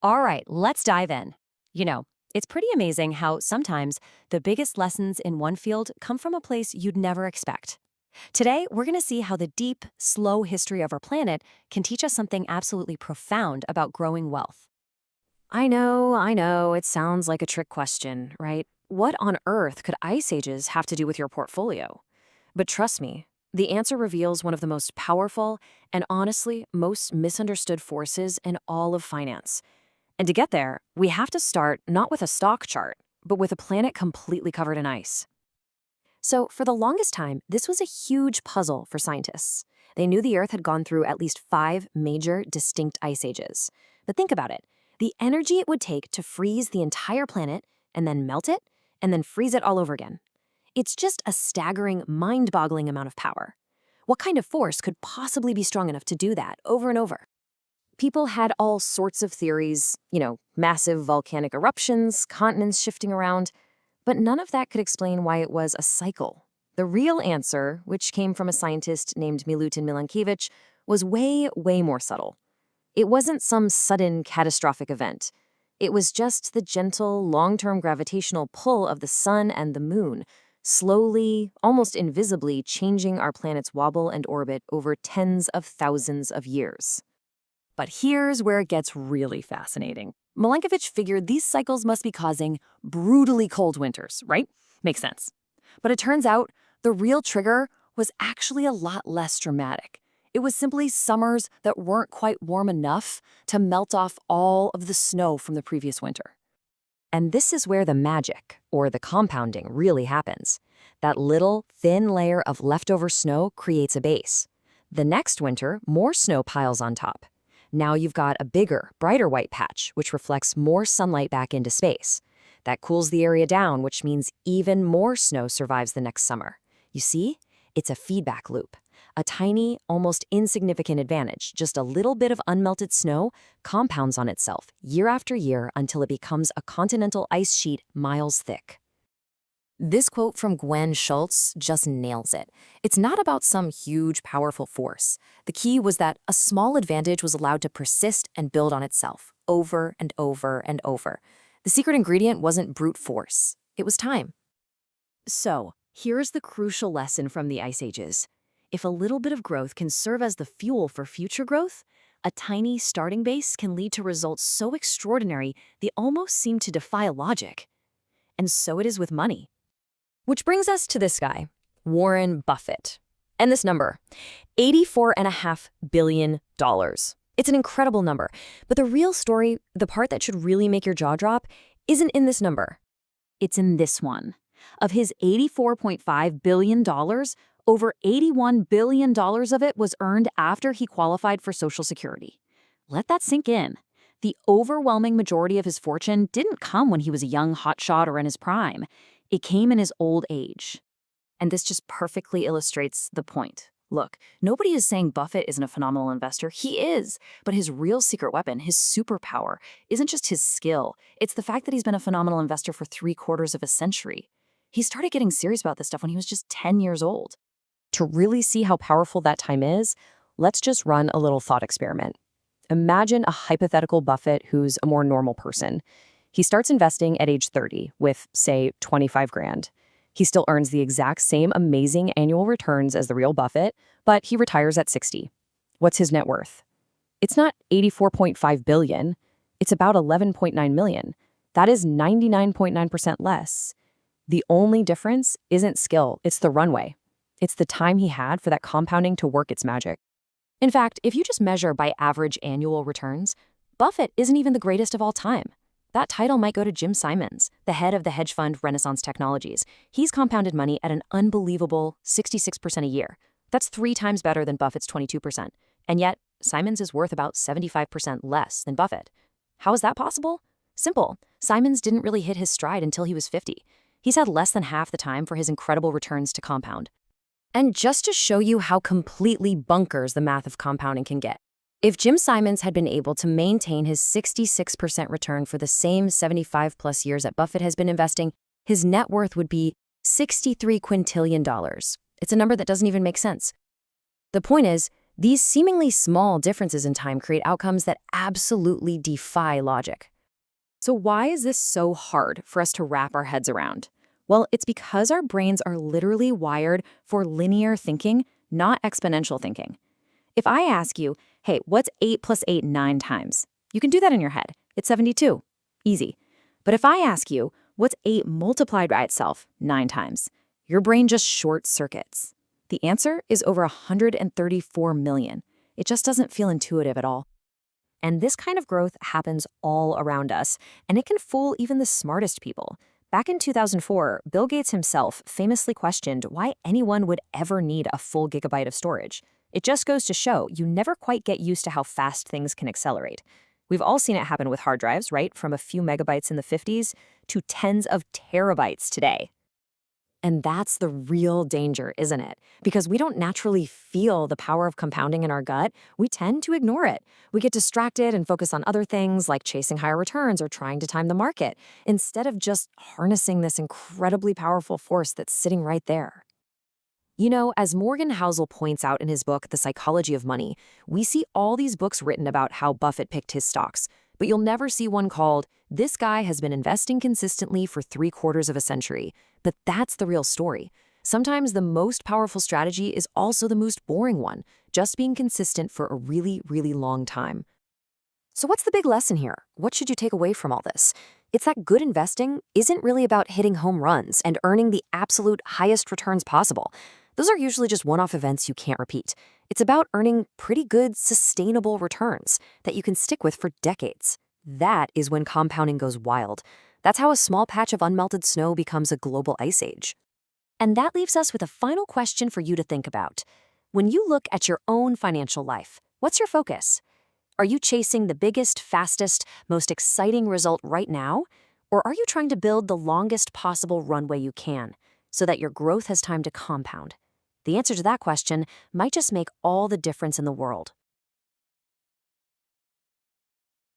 All right, let's dive in. You know, it's pretty amazing how sometimes the biggest lessons in one field come from a place you'd never expect. Today, we're going to see how the deep, slow history of our planet can teach us something absolutely profound about growing wealth. I know, it sounds like a trick question, right? What on earth could ice ages have to do with your portfolio? But trust me, the answer reveals one of the most powerful and honestly most misunderstood forces in all of finance. And to get there, we have to start not with a stock chart, but with a planet completely covered in ice. So, for the longest time, this was a huge puzzle for scientists. They knew the Earth had gone through at least 5 major distinct ice ages. But think about it, the energy it would take to freeze the entire planet and then melt it and then freeze it all over again. It's just a staggering, mind boggling amount of power. What kind of force could possibly be strong enough to do that over and over? People had all sorts of theories, massive volcanic eruptions, continents shifting around, but none of that could explain why it was a cycle. The real answer, which came from a scientist named Milutin Milankovitch, was way, way more subtle. It wasn't some sudden catastrophic event. It was just the gentle, long-term gravitational pull of the sun and the moon, slowly, almost invisibly changing our planet's wobble and orbit over tens of thousands of years. But here's where it gets really fascinating. Milankovitch figured these cycles must be causing brutally cold winters, right? Makes sense. But it turns out the real trigger was actually a lot less dramatic. It was simply summers that weren't quite warm enough to melt off all of the snow from the previous winter. And this is where the magic, or the compounding, really happens. That little, thin layer of leftover snow creates a base. The next winter, more snow piles on top. Now you've got a bigger, brighter white patch, which reflects more sunlight back into space. That cools the area down, which means even more snow survives the next summer. You see? It's a feedback loop. A tiny, almost insignificant advantage, just a little bit of unmelted snow, compounds on itself year after year until it becomes a continental ice sheet miles thick. This quote from Gwen Schultz just nails it. It's not about some huge, powerful force. The key was that a small advantage was allowed to persist and build on itself, over and over and over. The secret ingredient wasn't brute force. It was time. So, here's the crucial lesson from the Ice Ages. If a little bit of growth can serve as the fuel for future growth, a tiny starting base can lead to results so extraordinary they almost seem to defy logic. And so it is with money. Which brings us to this guy, Warren Buffett. And this number, $84.5 billion. It's an incredible number. But the real story, the part that should really make your jaw drop, isn't in this number. It's in this one. Of his $84.5 billion, over $81 billion of it was earned after he qualified for Social Security. Let that sink in. The overwhelming majority of his fortune didn't come when he was a young hotshot or in his prime. It came in his old age. And this just perfectly illustrates the point. Look, nobody is saying Buffett isn't a phenomenal investor. He is. But his real secret weapon, his superpower, isn't just his skill. It's the fact that he's been a phenomenal investor for 3/4 of a century. He started getting serious about this stuff when he was just 10 years old. To really see how powerful that time is, let's just run a little thought experiment. Imagine a hypothetical Buffett who's a more normal person. He starts investing at age 30 with, say, 25 grand. He still earns the exact same amazing annual returns as the real Buffett, but he retires at 60. What's his net worth? It's not 84.5 billion. It's about 11.9 million. That is 99.9% less. The only difference isn't skill, it's the runway. It's the time he had for that compounding to work its magic. In fact, if you just measure by average annual returns, Buffett isn't even the greatest of all time. That title might go to Jim Simons, the head of the hedge fund Renaissance Technologies. He's compounded money at an unbelievable 66% a year. That's 3 times better than Buffett's 22%. And yet, Simons is worth about 75% less than Buffett. How is that possible? Simple. Simons didn't really hit his stride until he was 50. He's had less than half the time for his incredible returns to compound. And just to show you how completely bonkers the math of compounding can get, if Jim Simons had been able to maintain his 66% return for the same 75-plus years that Buffett has been investing, his net worth would be $63 quintillion. It's a number that doesn't even make sense. The point is, These seemingly small differences in time create outcomes that absolutely defy logic. So why is this so hard for us to wrap our heads around? Well, it's because our brains are literally wired for linear thinking, not exponential thinking. If I ask you, hey, what's 8 plus 8 9 times? You can do that in your head. It's 72. Easy. But if I ask you, what's 8 multiplied by itself 9 times? Your brain just short circuits. The answer is over 134 million. It just doesn't feel intuitive at all. And this kind of growth happens all around us, and it can fool even the smartest people. Back in 2004, Bill Gates himself famously questioned why anyone would ever need a full gigabyte of storage. It just goes to show you never quite get used to how fast things can accelerate. We've all seen it happen with hard drives, right? From a few megabytes in the 50s to tens of terabytes today. And that's the real danger, isn't it? Because we don't naturally feel the power of compounding in our gut, we tend to ignore it. We get distracted and focus on other things like chasing higher returns or trying to time the market, instead of just harnessing this incredibly powerful force that's sitting right there. You know, as Morgan Housel points out in his book, The Psychology of Money, we see all these books written about how Buffett picked his stocks, but you'll never see one called, "This guy has been investing consistently for 3/4 of a century." But that's the real story. Sometimes the most powerful strategy is also the most boring one, just being consistent for a really, really long time. So what's the big lesson here? What should you take away from all this? It's that good investing isn't really about hitting home runs and earning the absolute highest returns possible. Those are usually just one-off events you can't repeat. It's about earning pretty good, sustainable returns that you can stick with for decades. That is when compounding goes wild. That's how a small patch of unmelted snow becomes a global ice age. And that leaves us with a final question for you to think about. When you look at your own financial life, what's your focus? Are you chasing the biggest, fastest, most exciting result right now? Or are you trying to build the longest possible runway you can so that your growth has time to compound? The answer to that question might just make all the difference in the world.